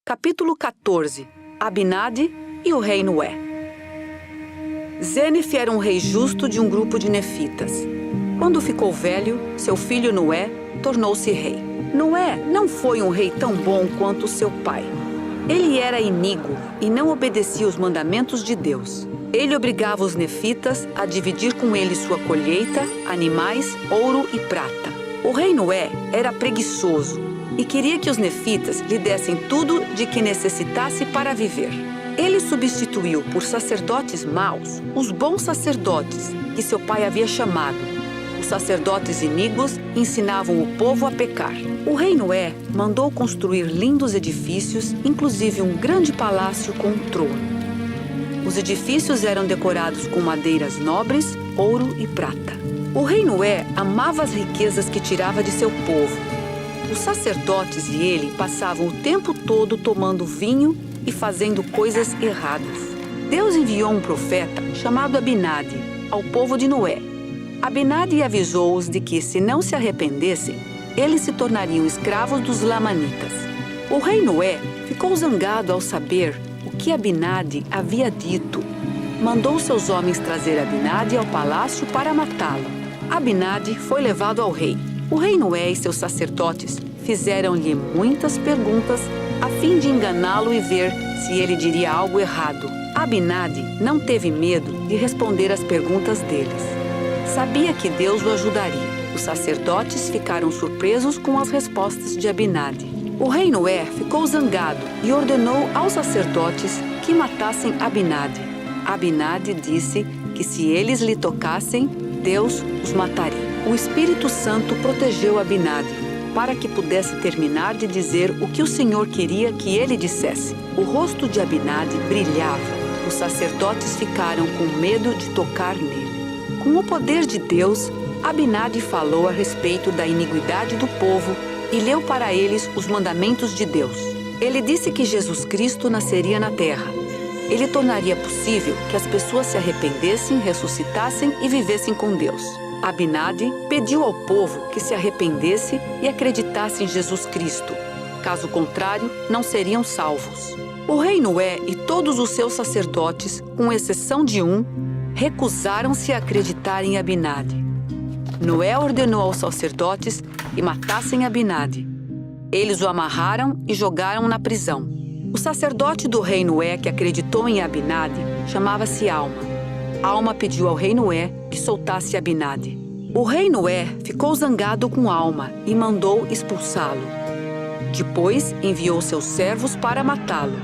Capítulo 14. Abinadi e o rei Noé. Zénef era um rei justo de um grupo de nefitas. Quando ficou velho, seu filho Noé tornou-se rei. Noé não foi um rei tão bom quanto seu pai. Ele era iníquo e não obedecia os mandamentos de Deus. Ele obrigava os nefitas a dividir com ele sua colheita, animais, ouro e prata. O rei Noé era preguiçoso e queria que os nefitas lhe dessem tudo de que necessitasse para viver. Ele substituiu por sacerdotes maus os bons sacerdotes que seu pai havia chamado. Os sacerdotes iníquos ensinavam o povo a pecar. O rei Noé mandou construir lindos edifícios, inclusive um grande palácio com um trono. Os edifícios eram decorados com madeiras nobres, ouro e prata. O rei Noé amava as riquezas que tirava de seu povo. Os sacerdotes e ele passavam o tempo todo tomando vinho e fazendo coisas erradas. Deus enviou um profeta chamado Abinadi ao povo de Noé. Abinadi avisou-os de que, se não se arrependessem, eles se tornariam escravos dos lamanitas. O rei Noé ficou zangado ao saber o que Abinadi havia dito. Mandou seus homens trazer Abinadi ao palácio para matá-lo. Abinadi foi levado ao rei. O rei Noé e seus sacerdotes fizeram-lhe muitas perguntas a fim de enganá-lo e ver se ele diria algo errado. Abinadi não teve medo de responder às perguntas deles. Sabia que Deus o ajudaria. Os sacerdotes ficaram surpresos com as respostas de Abinadi. O rei Noé ficou zangado e ordenou aos sacerdotes que matassem Abinadi. Abinadi disse que se eles lhe tocassem, Deus os mataria. O Espírito Santo protegeu Abinadi para que pudesse terminar de dizer o que o Senhor queria que ele dissesse. O rosto de Abinadi brilhava. Os sacerdotes ficaram com medo de tocar nele. Com o poder de Deus, Abinadi falou a respeito da iniquidade do povo e leu para eles os mandamentos de Deus. Ele disse que Jesus Cristo nasceria na terra. Ele tornaria possível que as pessoas se arrependessem, ressuscitassem e vivessem com Deus. Abinadi pediu ao povo que se arrependesse e acreditasse em Jesus Cristo. Caso contrário, não seriam salvos. O rei Noé e todos os seus sacerdotes, com exceção de um, recusaram-se a acreditar em Abinadi. Noé ordenou aos sacerdotes que matassem Abinadi. Eles o amarraram e jogaram na prisão. O sacerdote do rei Noé que acreditou em Abinadi chamava-se Alma. Alma pediu ao rei Noé que soltasse Abinadi. O rei Noé ficou zangado com Alma e mandou expulsá-lo. Depois enviou seus servos para matá-lo.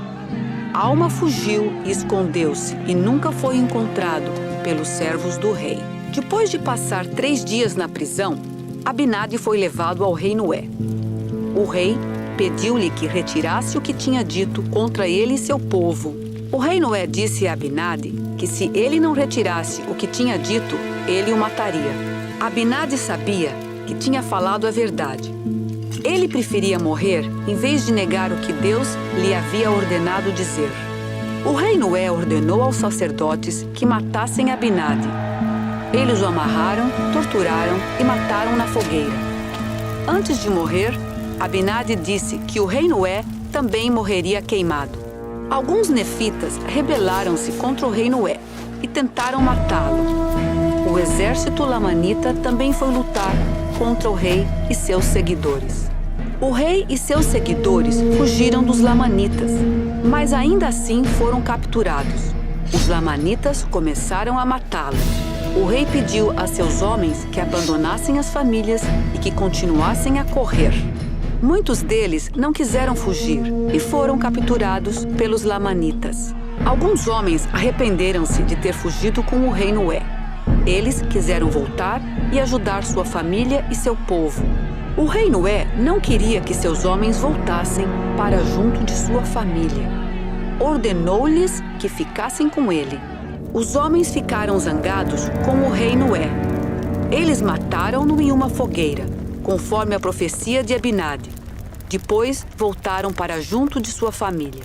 Alma fugiu e escondeu-se e nunca foi encontrado pelos servos do rei. Depois de passar 3 dias na prisão, Abinadi foi levado ao rei Noé. O rei pediu-lhe que retirasse o que tinha dito contra ele e seu povo. O rei Noé disse a Abinadi que se ele não retirasse o que tinha dito, ele o mataria. Abinadi sabia que tinha falado a verdade. Ele preferia morrer em vez de negar o que Deus lhe havia ordenado dizer. O rei Noé ordenou aos sacerdotes que matassem Abinadi. Eles o amarraram, torturaram e mataram na fogueira. Antes de morrer, Abinadi disse que o rei Noé também morreria queimado. Alguns nefitas rebelaram-se contra o rei Noé e tentaram matá-lo. O exército lamanita também foi lutar contra o rei e seus seguidores. O rei e seus seguidores fugiram dos lamanitas, mas ainda assim foram capturados. Os lamanitas começaram a matá-los. O rei pediu a seus homens que abandonassem as famílias e que continuassem a correr. Muitos deles não quiseram fugir e foram capturados pelos lamanitas. Alguns homens arrependeram-se de ter fugido com o rei Noé. Eles quiseram voltar e ajudar sua família e seu povo. O rei Noé não queria que seus homens voltassem para junto de sua família. Ordenou-lhes que ficassem com ele. Os homens ficaram zangados com o rei Noé. Eles mataram-no em uma fogueira, conforme a profecia de Abinadi. Depois voltaram para junto de sua família.